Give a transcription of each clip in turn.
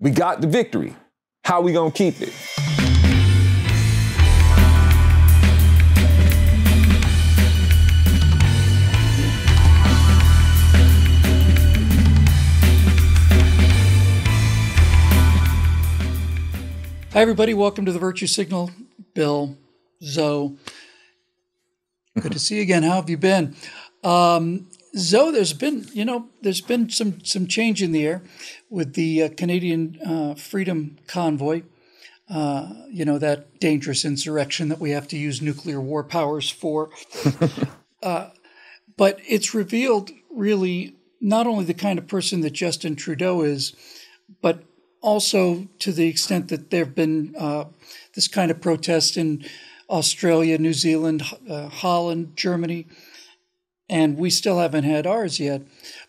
We got the victory. How we gonna keep it? Hi, everybody. Welcome to the Virtue Signal. Bill, Zo. Good to see you again. How have you been? Zo, there's been some change in the air with the Canadian Freedom Convoy. That dangerous insurrection that we have to use nuclear war powers for. But it's revealed really not only the kind of person that Justin Trudeau is, but also to the extent that there have been this kind of protest in Australia, New Zealand, Holland, Germany, and we still haven't had ours yet.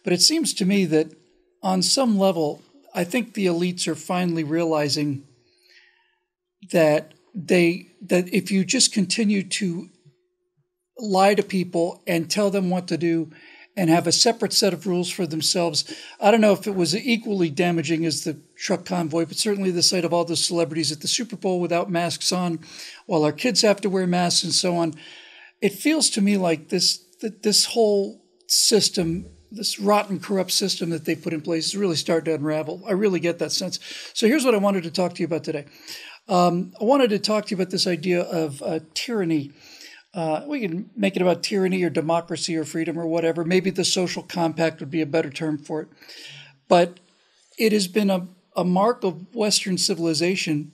But it seems to me that on some level, I think the elites are finally realizing that if you just continue to lie to people and tell them what to do and have a separate set of rules for themselves. I don't know if it was equally damaging as the truck convoy, but certainly the sight of all the celebrities at the Super Bowl without masks on, while our kids have to wear masks and so on. It feels to me like this whole system, this rotten, corrupt system that they put in place is really starting to unravel. I really get that sense. So here's what I wanted to talk to you about today. I wanted to talk to you about this idea of tyranny. We can make it about tyranny or democracy or freedom or whatever. Maybe the social compact would be a better term for it. But it has been a mark of Western civilization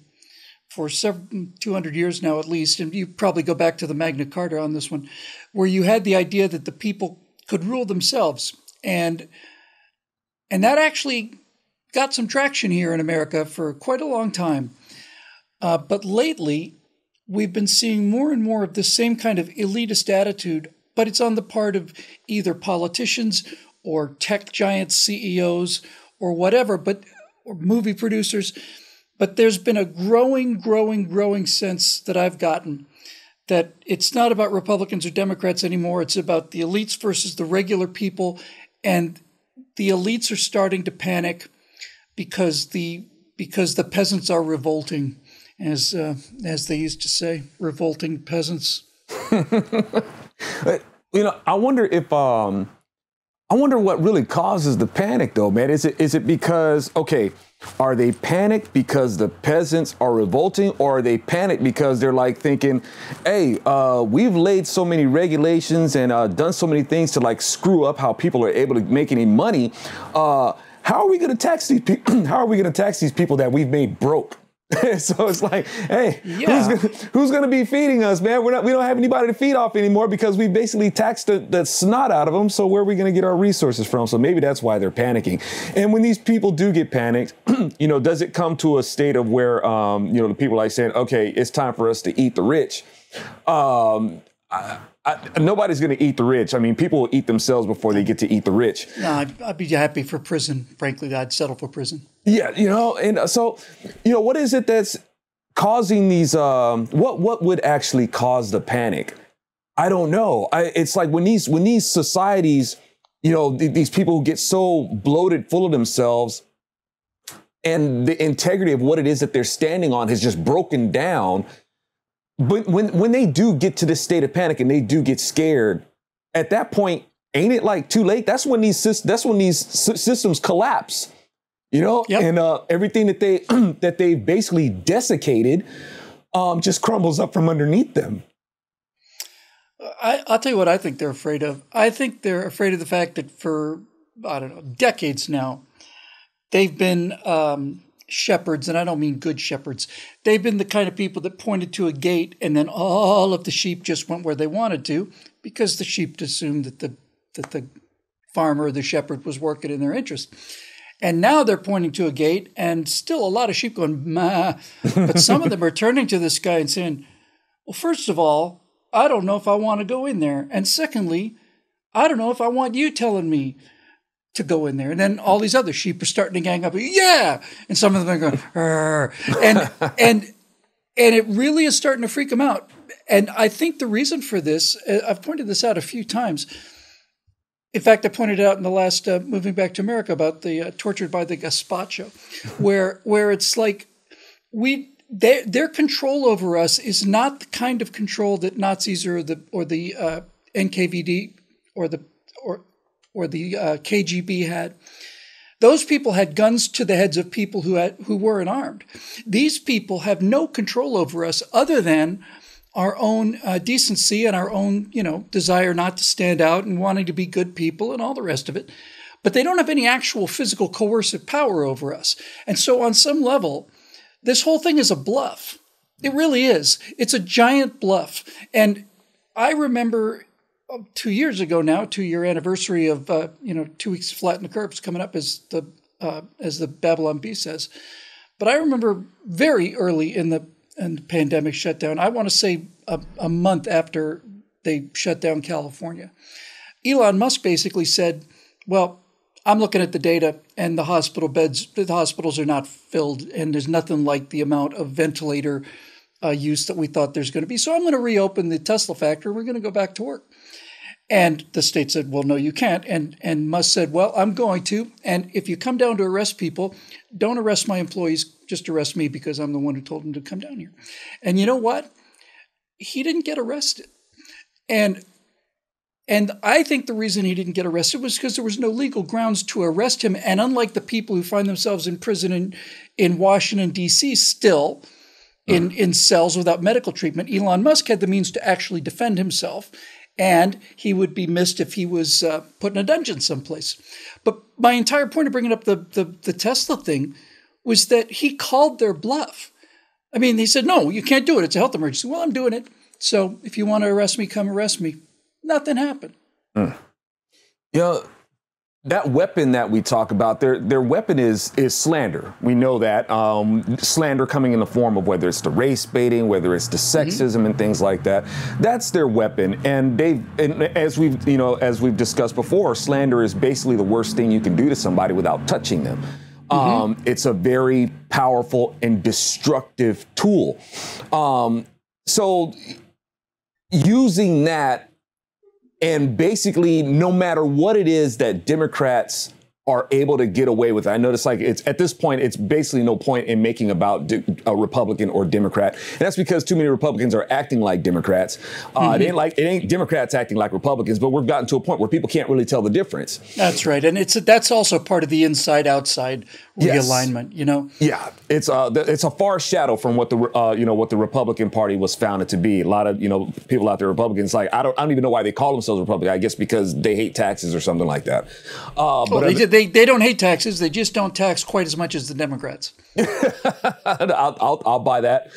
for 200 years now at least, and you probably go back to the Magna Carta on this one, where you had the idea that the people could rule themselves. And that actually got some traction here in America for quite a long time. But lately, we've been seeing more and more of the same kind of elitist attitude, but it's on the part of either politicians or tech giant CEOs or whatever, or movie producers. But there's been a growing sense that I've gotten that it's not about Republicans or Democrats anymore. It's about the elites versus the regular people. And the elites are starting to panic because the peasants are revolting. As they used to say, revolting peasants. I wonder what really causes the panic, though, man. Is it because, are they panicked because the peasants are revolting, or are they panicked because they're like thinking, hey, we've laid so many regulations and done so many things to like screw up how people are able to make any money. How are we going to tax these people? How are we going to tax these people that we've made broke? So it's like, hey, who's gonna be feeding us, man? We don't have anybody to feed off anymore because we basically taxed the snot out of them. So where are we gonna get our resources from? So maybe that's why they're panicking. And when these people do get panicked, does it come to a state of where, the people are like saying, okay, it's time for us to eat the rich? Nobody's going to eat the rich. I mean, people will eat themselves before they get to eat the rich. No, I'd be happy for prison. Frankly, I'd settle for prison. Yeah, and so, what is it that's causing these, what would actually cause the panic? I don't know. It's like when these societies, these people who get so bloated, full of themselves, and the integrity of what it is that they're standing on has just broken down. But when they do get to this state of panic and they do get scared, at that point, ain't it like too late? That's when these systems collapse, Yep. And everything that they basically desiccated just crumbles up from underneath them. I'll tell you what I think they're afraid of. I think they're afraid of the fact that for, decades now, they've been shepherds, and I don't mean good shepherds. They've been the kind of people that pointed to a gate and then all of the sheep just went where they wanted to because the sheep assumed that the farmer or the shepherd was working in their interest. And now they're pointing to a gate and still a lot of sheep going, ma. But some of them are turning to this guy and saying, well, first of all, I don't know if I want to go in there. And secondly, I don't know if I want you telling me to go in there. And then all these other sheep are starting to gang up. Yeah. And some of them are going, Arr. And it really is starting to freak them out. And I think the reason for this, I've pointed this out a few times, In fact, I pointed out in the last Moving Back to America about the Tortured by the Gazpacho, where it's like their control over us is not the kind of control that Nazis or the NKVD or the KGB had. Those people had guns to the heads of people who weren't armed. These people have no control over us other than our own decency and our own, desire not to stand out and wanting to be good people and all the rest of it. But they don't have any actual physical coercive power over us. And so on some level, this whole thing is a bluff. It really is. It's a giant bluff. And I remember 2 years ago now, 2-year anniversary of 2 weeks to flatten the curves coming up, as the Babylon Bee says. But I remember very early in the pandemic shutdown, I want to say a month after they shut down California, Elon Musk basically said, well, I'm looking at the data and the hospitals are not filled and there's nothing like the amount of ventilator use that we thought there's going to be. So I'm going to reopen the Tesla factory. We're going to go back to work. And the state said, well, no, you can't. And Musk said, well, I'm going to. And if you come down to arrest people, don't arrest my employees, just arrest me because I'm the one who told them to come down here. And you know what? He didn't get arrested. And I think the reason he didn't get arrested was because there was no legal grounds to arrest him. And unlike the people who find themselves in prison in Washington, D.C. still in cells without medical treatment, Elon Musk had the means to actually defend himself. And he would be missed if he was put in a dungeon someplace. But my entire point of bringing up the Tesla thing was that he called their bluff. I mean, he said, no, you can't do it. It's a health emergency. Well, I'm doing it. So if you want to arrest me, come arrest me. Nothing happened. That weapon that we talk about, their weapon is slander. We know that. Slander coming in the form of whether it's the race baiting, whether it's the sexism and things like that. That's their weapon. And as we've discussed before, slander is basically the worst thing you can do to somebody without touching them. It's a very powerful and destructive tool. So using that, and basically, no matter what it is that Democrats are able to get away with, I notice it's at this point, it's basically no point in making about a Republican or Democrat. And that's because too many Republicans are acting like Democrats. It ain't Democrats acting like Republicans, but we've gotten to a point where people can't really tell the difference. That's right. And that's also part of the inside-outside realignment, Yeah, it's a far shadow from what the Republican Party was founded to be. A lot of people out there, Republicans, I don't even know why they call themselves Republican. I guess because they hate taxes or something like that. They don't hate taxes. They just don't tax quite as much as the Democrats. I'll buy that.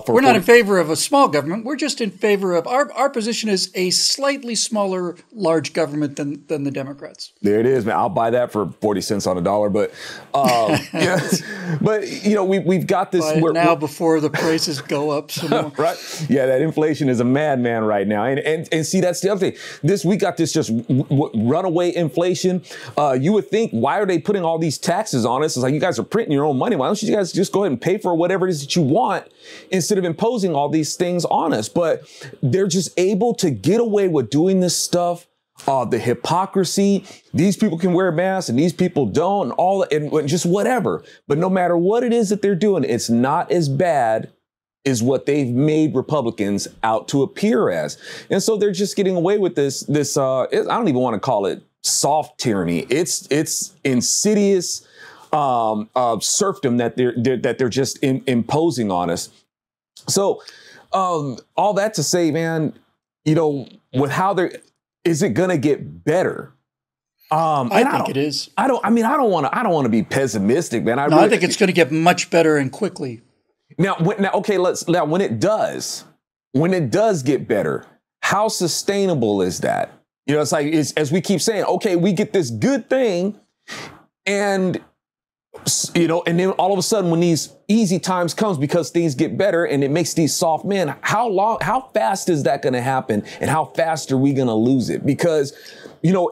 We're not in favor of a small government. We're just in favor of our position is a slightly smaller, large government than the Democrats. There it is, man. I'll buy that for 40 cents on a dollar. But we've got this before the prices go up some more. Right? Yeah, that inflation is a madman right now. And see, that's the other thing. We got this just runaway inflation. You would think, why are they putting all these taxes on us? It's like, you guys are printing your own money. Why don't you guys just go ahead and pay for whatever it is that you want instead of imposing all these things on us? But they're just able to get away with doing this stuff. The hypocrisy, these people can wear masks and these people don't, and just whatever. But no matter what it is that they're doing, it's not as bad as what they've made Republicans out to appear as. And so they're just getting away with this I don't even want to call it soft tyranny. It's insidious serfdom that they're just imposing on us. So all that to say, man, with how is it going to get better? I think it is. I don't want to be pessimistic, man. I think it's going to get much better and quickly. When it does get better, how sustainable is that? It's like, as we keep saying, okay, we get this good thing, and and then all of a sudden, when these easy times comes because things get better and it makes these soft men, how fast is that going to happen, and how fast are we going to lose it? Because,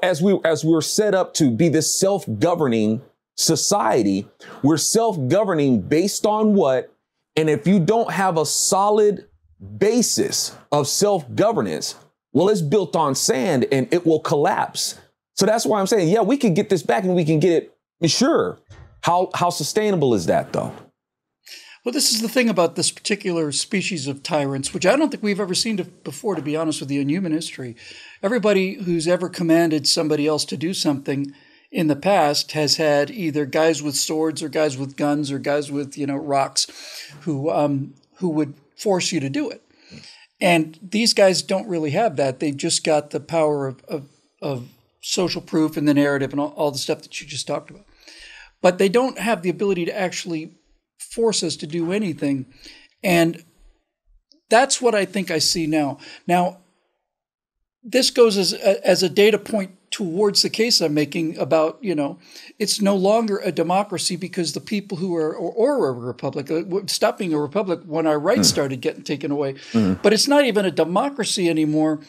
as we're set up to be this self-governing society, we're self-governing based on what? And if you don't have a solid basis of self-governance, well, it's built on sand and it will collapse. So that's why I'm saying, yeah, we can get this back and we can get it. Sure. How sustainable is that, though? Well, this is the thing about this particular species of tyrants, which I don't think we've ever seen before, to be honest with you, in human history. Everybody who's ever commanded somebody else to do something in the past has had either guys with swords or guys with guns or guys with, rocks who would force you to do it. And these guys don't really have that. They've just got the power of social proof and the narrative and all the stuff that you just talked about. But they don't have the ability to actually force us to do anything. And that's what I think I see now. Now, this goes as a data point towards the case I'm making about, it's no longer a democracy because the people who are, or a republic, stopped being a republic when our rights started getting taken away. But it's not even a democracy anymore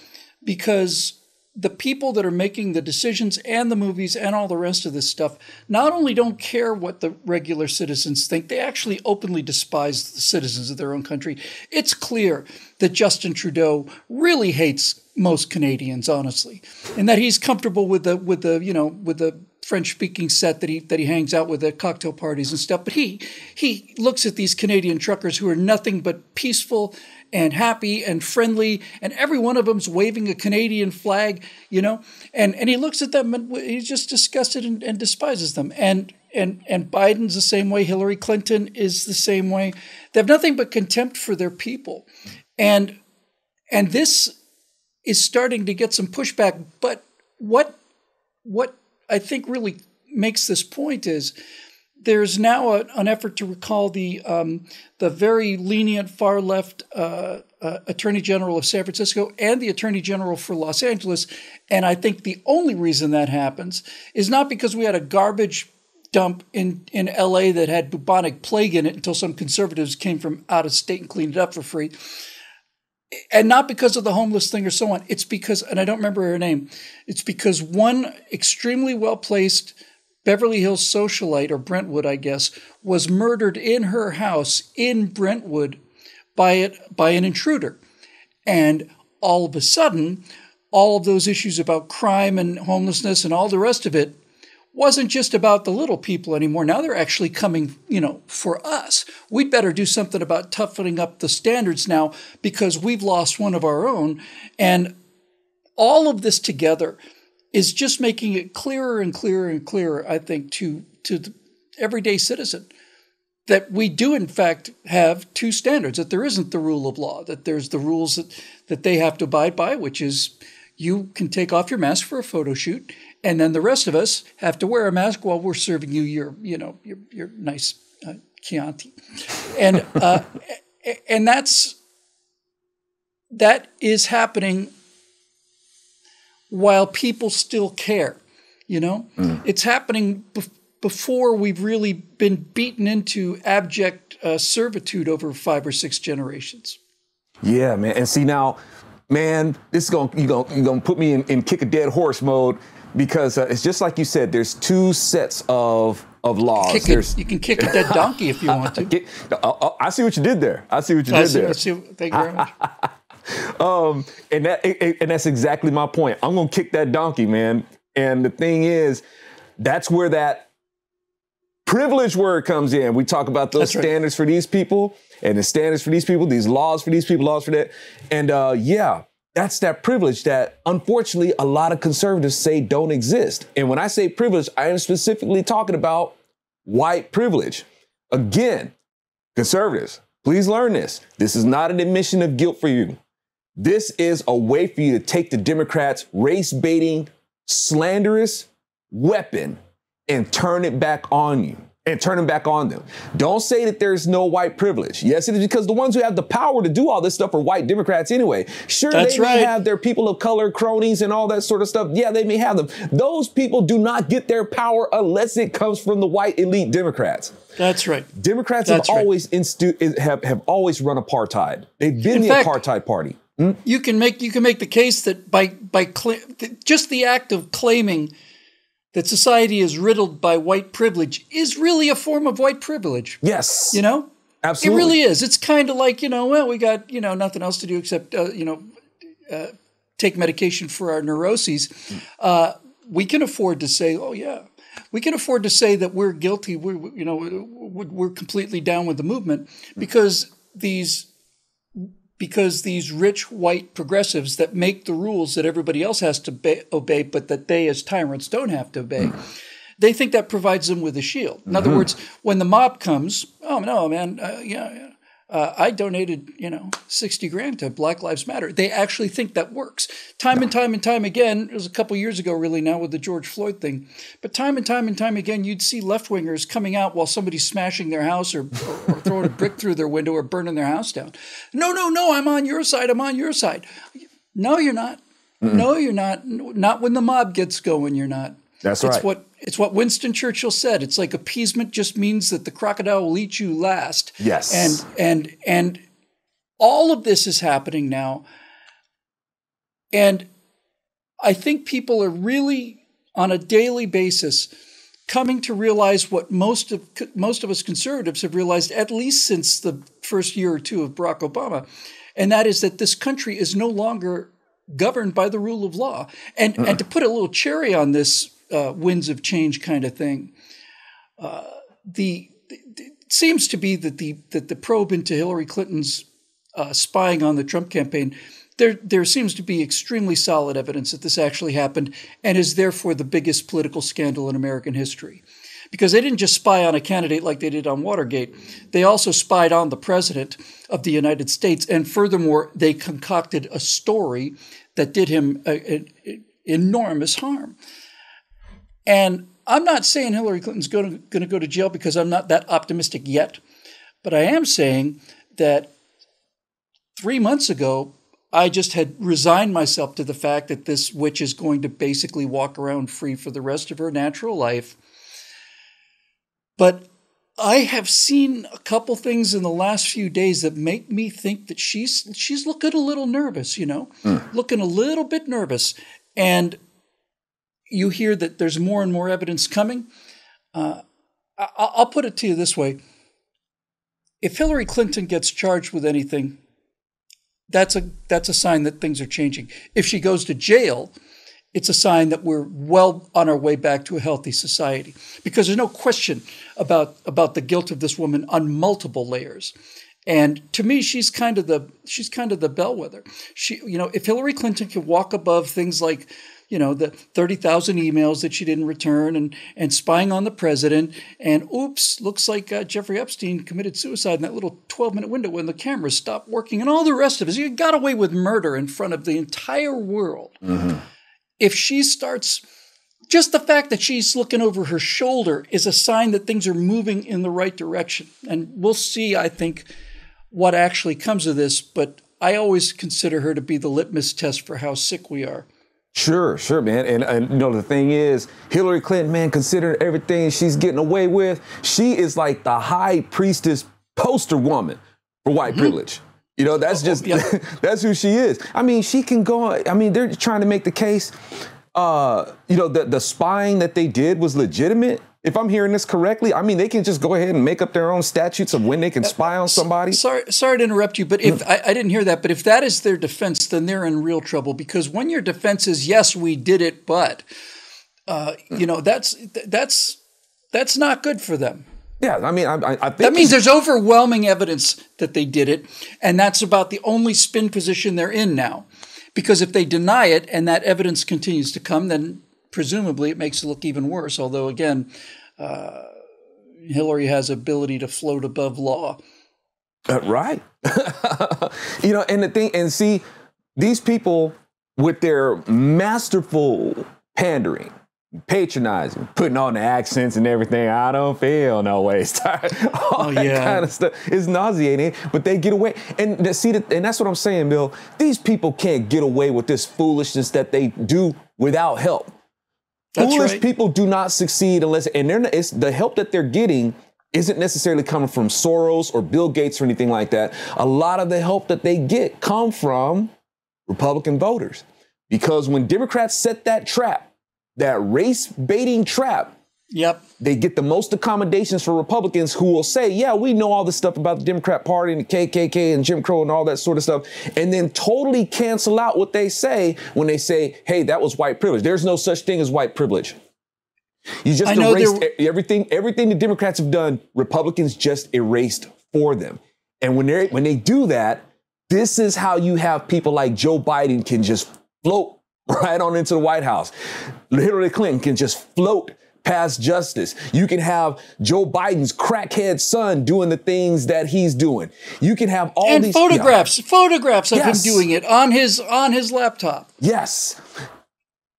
because the people that are making the decisions and the movies and all the rest of this stuff not only don't care what the regular citizens think, they actually openly despise the citizens of their own country. It's clear that Justin Trudeau really hates most Canadians, honestly, and that he's comfortable with the French-speaking set that he hangs out with at cocktail parties and stuff. But he looks at these Canadian truckers who are nothing but peaceful and happy and friendly, and every one of them's waving a Canadian flag, and he looks at them and he's just disgusted and despises them. And Biden's the same way. Hillary Clinton is the same way. They have nothing but contempt for their people, and this is starting to get some pushback. But what I think really makes this point is there's now an effort to recall the very lenient far left Attorney General of San Francisco and the Attorney General for Los Angeles. And I think the only reason that happens is not because we had a garbage dump in LA that had bubonic plague in it until some conservatives came from out of state and cleaned it up for free. And not because of the homeless thing or so on. It's because, and I don't remember her name, it's because one extremely well-placed Beverly Hills socialite, or Brentwood, I guess, was murdered in her house in Brentwood by an intruder. And all of a sudden, all of those issues about crime and homelessness and all the rest of it wasn't just about the little people anymore. Now they're actually coming, for us. We'd better do something about toughening up the standards now because we've lost one of our own. And all of this together is just making it clearer and clearer and clearer, I think, to the everyday citizen that we do, in fact, have two standards, that there isn't the rule of law, that there's the rules that they have to abide by, which is you can take off your mask for a photo shoot, and then the rest of us have to wear a mask while we're serving you your nice Chianti. And and that is happening while people still care, It's happening before we've really been beaten into abject servitude over 5 or 6 generations. Yeah, man. And see now, man, this is you're gonna put me in kick a dead horse mode because it's just like you said. There's two sets of laws. You can kick a dead donkey if you want to. I see what you did there. Thank you very much. And that's exactly my point. I'm gonna kick that donkey, man. And the thing is, that's where that privilege word comes in. We talk about those standards for these people and the standards for these people, these laws for these people, laws for that. And that's that privilege that unfortunately a lot of conservatives say don't exist. And when I say privilege, I am specifically talking about white privilege. Again, conservatives, please learn this. This is not an admission of guilt for you. This is a way for you to take the Democrats' race-baiting, slanderous weapon and turn it back on you and turn it back on them. Don't say that there's no white privilege. Yes, it is, because the ones who have the power to do all this stuff are white Democrats anyway. Sure, they may have their people of color cronies and all that sort of stuff. Yeah, they may have them. Those people do not get their power unless it comes from the white elite Democrats. That's right. Democrats have always have always run apartheid. They've been the apartheid party. You can make the case that by just the act of claiming that society is riddled by white privilege is really a form of white privilege. Yes. Absolutely. It really is. It's kind of like, we got, nothing else to do except, take medication for our neuroses. we can afford to say, oh yeah, we can afford to say that we're guilty. We're completely down with the movement because these rich white progressives that make the rules that everybody else has to obey, but that they as tyrants don't have to obey. They think that provides them with a shield. In other words, when the mob comes, oh no, man, I donated, 60 grand to Black Lives Matter. They actually think that works. Time and time again, it was a couple years ago really now with the George Floyd thing, but time and time again, you'd see left-wingers coming out while somebody's smashing their house or throwing a brick through their window or burning their house down. No, I'm on your side. I'm on your side. No, you're not. No, you're not. Not when the mob gets going, you're not. That's right. It's what Winston Churchill said. It's like appeasement just means that the crocodile will eat you last. Yes. And all of this is happening now. And I think people are really on a daily basis coming to realize what most of us conservatives have realized, at least since the first year or two of Barack Obama, and that is that this country is no longer governed by the rule of law. And to put a little cherry on this winds of change kind of thing, it seems to be that the probe into Hillary Clinton's spying on the Trump campaign, there seems to be extremely solid evidence that this actually happened and is therefore the biggest political scandal in American history. Because they didn't just spy on a candidate like they did on Watergate. They also spied on the president of the United States. And furthermore, they concocted a story that did him enormous harm. And I'm not saying Hillary Clinton's going to go to jail because I'm not that optimistic yet. But I am saying that 3 months ago, I just had resigned myself to the fact that this witch is going to basically walk around free for the rest of her natural life. But I have seen a couple things in the last few days that make me think that she's looking a little nervous, looking a little bit nervous. And you hear that there's more and more evidence coming. I'll put it to you this way. If Hillary Clinton gets charged with anything, that's a sign that things are changing. If she goes to jail, it's a sign that we're well on our way back to a healthy society. Because there's no question about the guilt of this woman on multiple layers. And to me, she's kind of the bellwether. If Hillary Clinton can walk above things like the 30,000 emails that she didn't return and spying on the president. And oops, looks like Jeffrey Epstein committed suicide in that little 12-minute window when the cameras stopped working and all the rest of it. You got away with murder in front of the entire world. Mm-hmm. If she starts, just the fact that she's looking over her shoulder is a sign that things are moving in the right direction. And we'll see, I think, what actually comes of this. But I always consider her to be the litmus test for how sick we are. Sure, man. And the thing is, Hillary Clinton, man, considering everything she's getting away with, she is like the high priestess poster woman for white privilege. That's that's who she is. I mean, she can go, they're trying to make the case, the spying that they did was legitimate. If I'm hearing this correctly, they can just go ahead and make up their own statutes of when they can spy on somebody. Sorry to interrupt you, but if I didn't hear that, but if that is their defense, then they're in real trouble. Because when your defense is, yes, we did it, but, that's not good for them. Yeah, I think that means there's overwhelming evidence that they did it, and that's about the only spin position they're in now. Because if they deny it and that evidence continues to come, then presumably it makes it look even worse. Although, again, Hillary has ability to float above law. Right. And the thing, and see, these people with their masterful pandering, patronizing, putting on the accents and everything, I don't feel no way. All that kind of stuff is nauseating, but they get away. And and that's what I'm saying, Bill. These people can't get away with this foolishness that they do without help. Foolish people do not succeed unless, it's the help that they're getting isn't necessarily coming from Soros or Bill Gates or anything like that. A lot of the help that they get come from Republican voters. Because when Democrats set that trap, that race baiting trap, Yep. They get the most accommodations for Republicans who will say, yeah, we know all this stuff about the Democrat Party and the KKK and Jim Crow and all that sort of stuff, and then totally cancel out what they say when they say, hey, that was white privilege. There's no such thing as white privilege. You just erased everything the Democrats have done, Republicans just erased for them. And when they do that, this is how you have people like Joe Biden can just float right on into the White House. Hillary Clinton can just float past justice. You can have Joe Biden's crackhead son doing the things that he's doing. You can have all these photographs of him doing it on his laptop. Yes.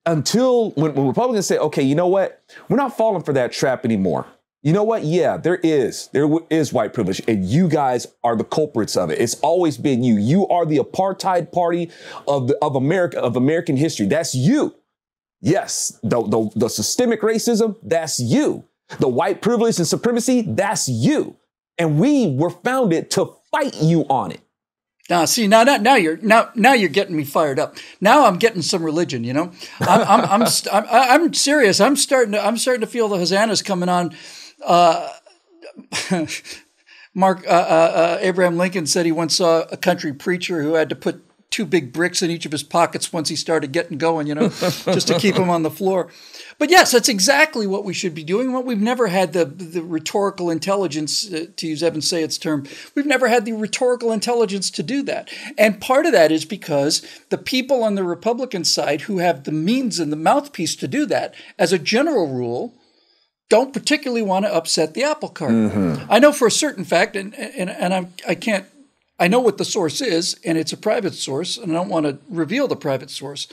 Until when Republicans say, okay, you know what? We're not falling for that trap anymore. You know what? Yeah, there is white privilege, and you guys are the culprits of it. It's always been you. You are the apartheid party of America, of American history. That's you. Yes, the systemic racism, that's you. The white privilege and supremacy, that's you. And we were founded to fight you on it. Now, see, now you're getting me fired up. Now I'm getting some religion. You know, I'm serious. I'm starting to feel the hosannas coming on. Abraham Lincoln said he once saw a country preacher who had to put 2 big bricks in each of his pockets once he started getting going, you know, just to keep him on the floor. But yes, that's exactly what we should be doing. What we've never had the rhetorical intelligence, to use Evan Sayed's term, we've never had the rhetorical intelligence to do that. And part of that is because the people on the Republican side who have the means and the mouthpiece to do that, as a general rule, don't particularly want to upset the apple cart. Mm-hmm. I know for a certain fact, and I know what the source is, and it's a private source, and I don't want to reveal the private source,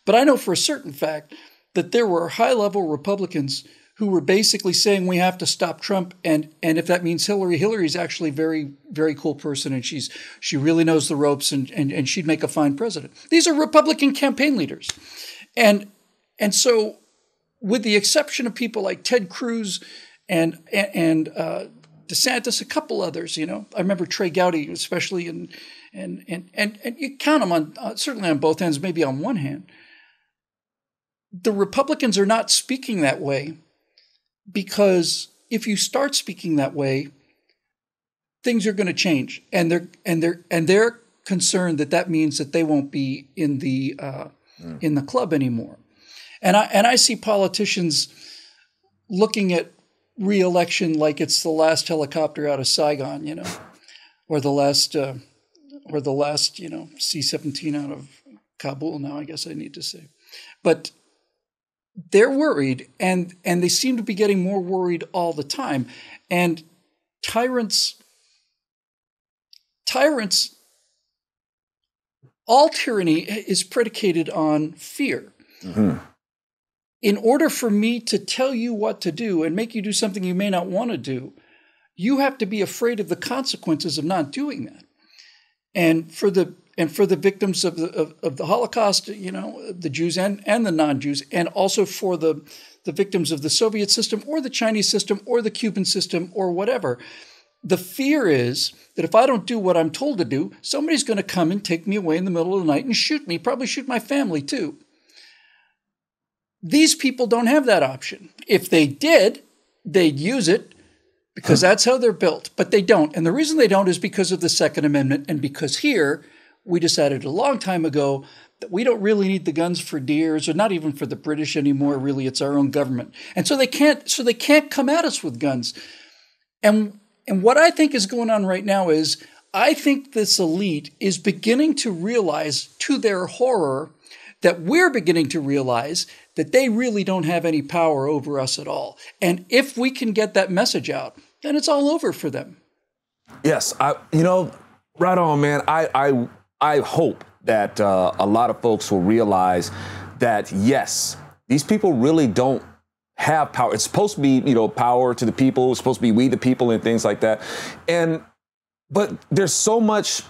but I know for a certain fact that there were high-level Republicans who were basically saying we have to stop Trump, and if that means Hillary's actually a very, very cool person, and she really knows the ropes, and she'd make a fine president. These are Republican campaign leaders. And so with the exception of people like Ted Cruz and DeSantis, a couple others, you know. I remember Trey Gowdy, especially, and you count them on certainly on both ends, maybe on one hand. The Republicans are not speaking that way because if you start speaking that way, things are going to change, and they're concerned that means that they won't be in the club anymore. And I see politicians looking at re-election like it's the last helicopter out of Saigon, you know, or the last you know, C-17 out of Kabul. Now I guess I need to say, but they're worried, and they seem to be getting more worried all the time. And tyrants, all tyranny is predicated on fear. Mm-hmm. In order for me to tell you what to do and make you do something you may not want to do, you have to be afraid of the consequences of not doing that. And for the victims of the Holocaust, you know, the Jews and the non-Jews, and also for the victims of the Soviet system or the Chinese system or the Cuban system or whatever, the fear is that if I don't do what I'm told to do, somebody's going to come and take me away in the middle of the night and shoot me, probably shoot my family too. These people don't have that option. If they did, they'd use it because that's how they're built, but they don't. And the reason they don't is because of the Second Amendment, and because here we decided a long time ago that we don't really need the guns for deers, or not even for the British anymore. Really, it's our own government. And so they can't come at us with guns. And what I think is going on right now is I think this elite is beginning to realize, to their horror, that we're beginning to realize that they really don't have any power over us at all. And if we can get that message out, then it's all over for them. Yes, right on, man. I hope that a lot of folks will realize that, yes, these people really don't have power. It's supposed to be, power to the people. It's supposed to be we the people and things like that. But there's so much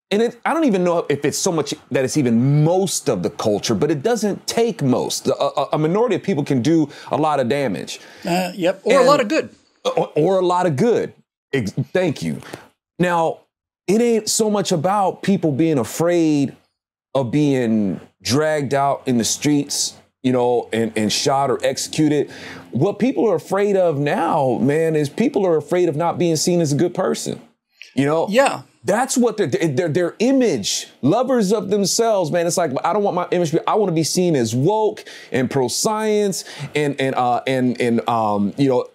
in it. I don't even know if it's so much that it's even most of the culture, but it doesn't take most. A minority of people can do a lot of damage. Yep. Or a lot of good. Or a lot of good. Thank you. Now, it ain't so much about people being afraid of being dragged out in the streets, and shot or executed. What people are afraid of now, man, is people are afraid of not being seen as a good person. Yeah. That's what their image, lovers of themselves, man. It's like, I don't want my image. I want to be seen as woke and pro science and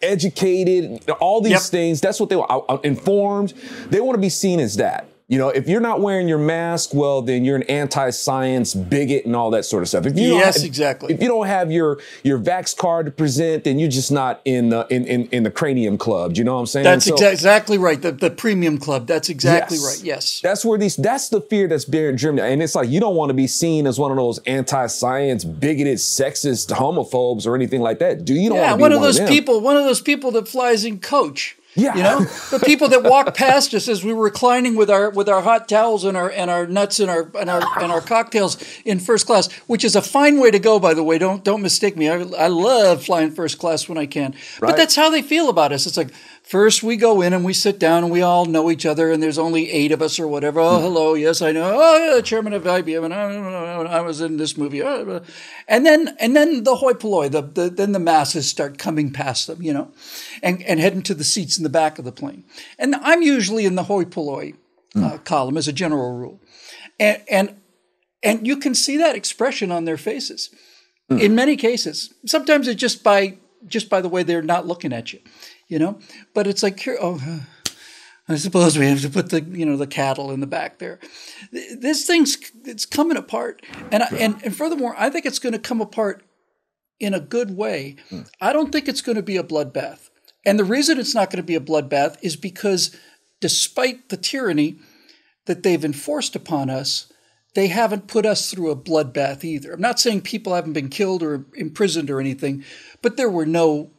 educated. All these things. That's what they want. Informed. They want to be seen as that. If you're not wearing your mask, well, then you're an anti-science bigot and all that sort of stuff. Exactly. If you don't have your Vax card to present, then you're just not in the cranium club. Do you know what I'm saying? That's exactly right. The premium club. That's exactly right. Yes. That's the fear that's being driven. And it's like, you don't want to be seen as one of those anti-science, bigoted, sexist, homophobes or anything like that. Do you? Don't want to be one of those people. One of those people that flies in coach. Yeah. The people that walk past us as we were reclining with our hot towels and our nuts and our cocktails in first class, which is a fine way to go, by the way. Don't mistake me. I love flying first class when I can. Right. But that's how they feel about us. It's like, first we go in and we sit down and we all know each other and there's only 8 of us or whatever. Oh, hello, yes, I know. Oh, yeah, chairman of IBM, and I was in this movie. And then the hoi polloi, then the masses start coming past them, and heading to the seats in the back of the plane. And I'm usually in the hoi polloi column as a general rule. And you can see that expression on their faces in many cases. Sometimes it's just by the way they're not looking at you. But it's like, I suppose we have to put the cattle in the back there. This it's coming apart, and furthermore, I think it's going to come apart in a good way. I don't think it's going to be a bloodbath, and the reason it's not going to be a bloodbath is because, despite the tyranny that they've enforced upon us, they haven't put us through a bloodbath either. I'm not saying people haven't been killed or imprisoned or anything, but there were no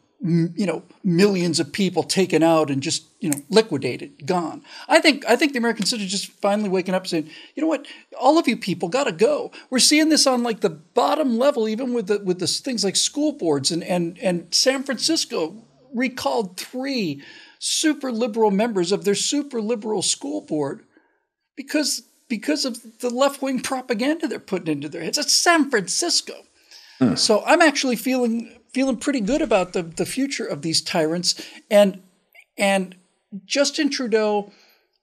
millions of people taken out and just, liquidated, gone. I think the American citizens just finally waking up and saying, you know what, all of you people got to go. We're seeing this on like the bottom level, even with the things like school boards and San Francisco recalled 3 super liberal members of their super liberal school board because of the left-wing propaganda they're putting into their heads. It's San Francisco. So I'm actually feeling pretty good about the future of these tyrants. And Justin Trudeau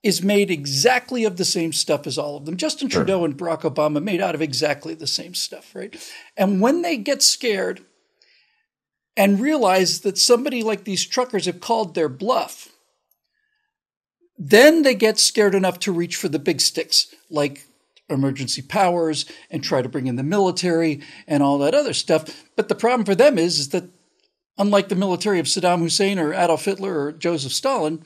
is made exactly of the same stuff as all of them. Justin Trudeau and Barack Obama made out of exactly the same stuff, right? And when they get scared and realize that somebody like these truckers have called their bluff, then they get scared enough to reach for the big sticks, like emergency powers and try to bring in the military and all that other stuff. But the problem for them is that unlike the military of Saddam Hussein or Adolf Hitler or Joseph Stalin,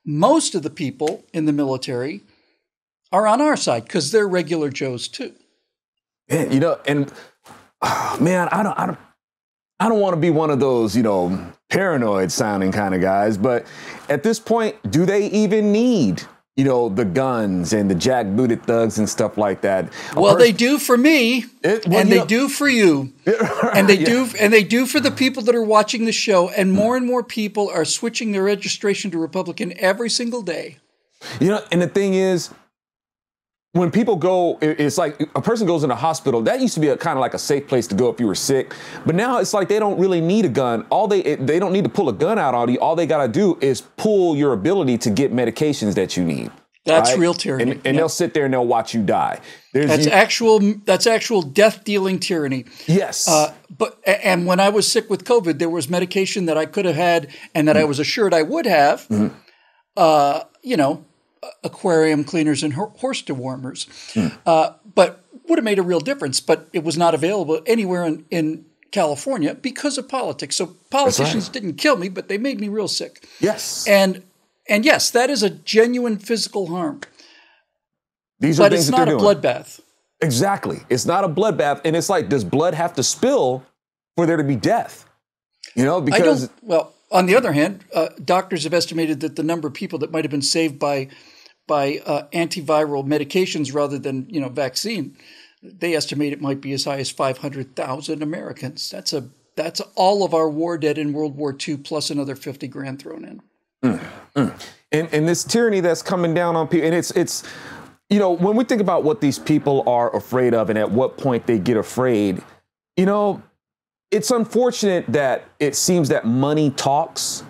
most of the people in the military are on our side because they're regular Joes too. Man, I don't want to be one of those, paranoid sounding kind of guys, but at this point, do they even need the guns and the jackbooted thugs and stuff like that? They do for me, and they do for you, and they do for the people that are watching the show. And more people are switching their registration to Republican every single day. And the thing is, when people go, it's like a person goes in a hospital. That used to be kind of like a safe place to go if you were sick. But now it's like they don't really need a gun. They don't need to pull a gun out on you. All they got to do is pull your ability to get medications that you need. That's real tyranny. And they'll sit there and they'll watch you die. That's actual death-dealing tyranny. Yes. And when I was sick with COVID, there was medication that I could have had and that I was assured I would have. Aquarium cleaners and horse dewormers, but would have made a real difference. But it was not available anywhere in California because of politics. So politicians didn't kill me, but they made me real sick. Yes. And yes, that is a genuine physical harm. But it's not a bloodbath. Exactly. It's not a bloodbath. And it's like, does blood have to spill for there to be death? Because... on the other hand, doctors have estimated that the number of people that might have been saved by antiviral medications rather than vaccine, they estimate it might be as high as 500,000 Americans. That's all of our war dead in World War II plus another 50 grand thrown in. And this tyranny that's coming down on people, and it's when we think about what these people are afraid of and at what point they get afraid, it's unfortunate that it seems that money talks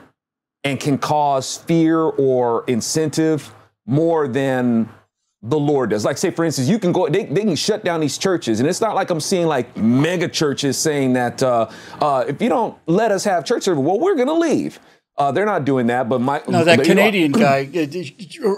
and can cause fear or incentive more than the Lord does. Like, say, for instance, you can go, they can shut down these churches. And it's not like I'm seeing like mega churches saying that if you don't let us have church service, well, we're going to leave. They're not doing that. But that Canadian guy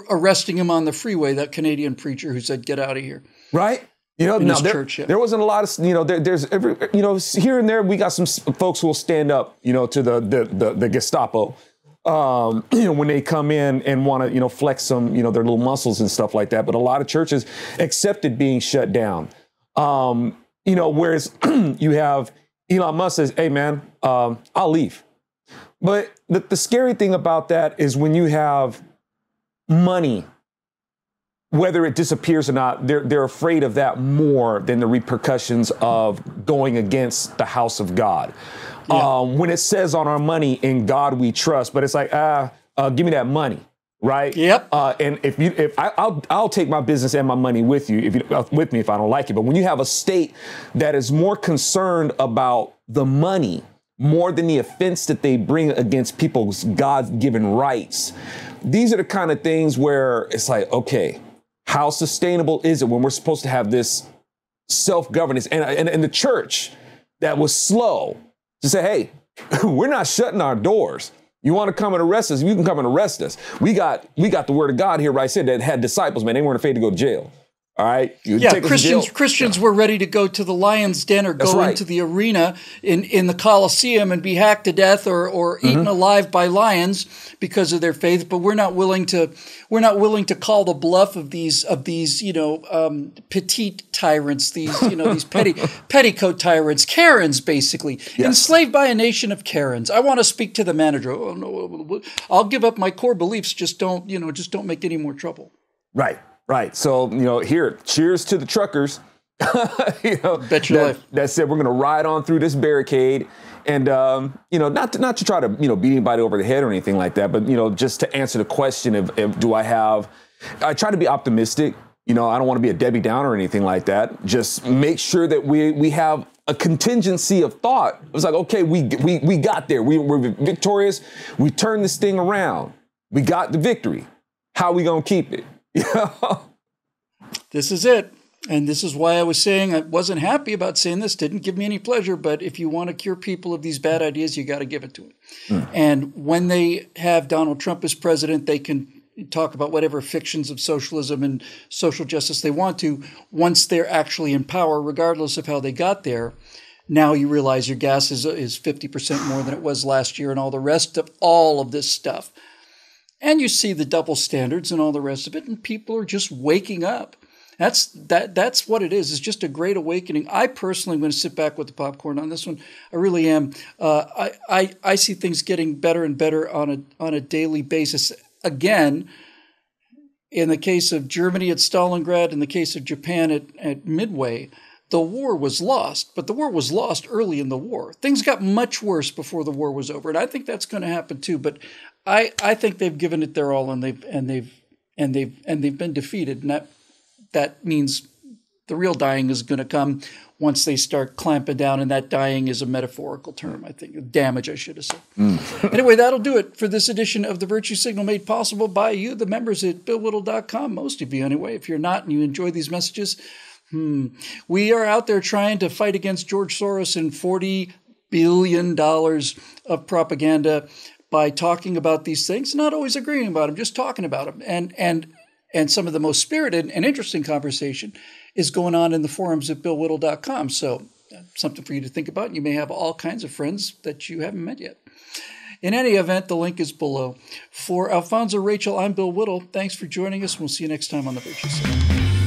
arresting him on the freeway, that Canadian preacher who said, get out of here. Right. There wasn't a lot of, there's every, here and there, we got some folks who will stand up, to the Gestapo. When they come in and want to, flex some, their little muscles and stuff like that. But a lot of churches accepted being shut down. Whereas you have Elon Musk says, hey, man, I'll leave. But the scary thing about that is when you have money, whether it disappears or not, they're afraid of that more than the repercussions of going against the house of God. Yeah. When it says on our money, in God we trust, but it's like, give me that money, right? Yep. And I'll take my business and my money with you, with me if I don't like it. But when you have a state that is more concerned about the money more than the offense that they bring against people's God-given rights, these are the kind of things where it's like, okay, how sustainable is it when we're supposed to have this self-governance and the church that was slow to say, hey, we're not shutting our doors. You want to come and arrest us? You can come and arrest us. We got the word of God here, right? Said that had disciples, man. They weren't afraid to go to jail. All right. Christians were ready to go to the lion's den or go into the arena in the Colosseum and be hacked to death or eaten alive by lions because of their faith. But we're not willing to call the bluff of these petite tyrants, these petticoat tyrants, Karens, basically, enslaved by a nation of Karens. I want to speak to the manager. Oh no, I'll give up my core beliefs. Just don't make any more trouble. Right. Right. So, here, cheers to the truckers, Bet your life. That said, we're going to ride on through this barricade and, not to try to, beat anybody over the head or anything like that. But, just to answer the question of I try to be optimistic. I don't want to be a Debbie Downer or anything like that. Just make sure that we have a contingency of thought. It was like, okay, we got there. We're victorious. We turned this thing around. We got the victory. How are we going to keep it? This is it. And this is why I was saying I wasn't happy about saying this. Didn't give me any pleasure. But if you want to cure people of these bad ideas, you got to give it to them. And when they have Donald Trump as president, they can talk about whatever fictions of socialism and social justice they want to. Once they're actually in power, regardless of how they got there, now you realize your gas is 50% more than it was last year and all the rest of all of this stuff. And you see the double standards and all the rest of it, and people are just waking up. That's what it is. It's just a great awakening. I personally am going to sit back with the popcorn on this one. I really am. I see things getting better and better on a daily basis. Again, in the case of Germany at Stalingrad, in the case of Japan at Midway, the war was lost, but the war was lost early in the war. Things got much worse before the war was over, and I think that's going to happen too. But I think they've given it their all, and they've been defeated, and that means the real dying is going to come once they start clamping down, and that dying is a metaphorical term, I think. Damage, I should have said. Anyway, that'll do it for this edition of The Virtue Signal, made possible by you, the members at BillWhittle.com, most of you anyway. If you're not and you enjoy these messages, we are out there trying to fight against George Soros and $40 billion of propaganda by talking about these things, not always agreeing about them, just talking about them. And some of the most spirited and interesting conversation is going on in the forums at BillWhittle.com. So something for you to think about. And you may have all kinds of friends that you haven't met yet. In any event, the link is below. For Alfonso Rachel, I'm Bill Whittle. Thanks for joining us. We'll see you next time on The Virtue Signal.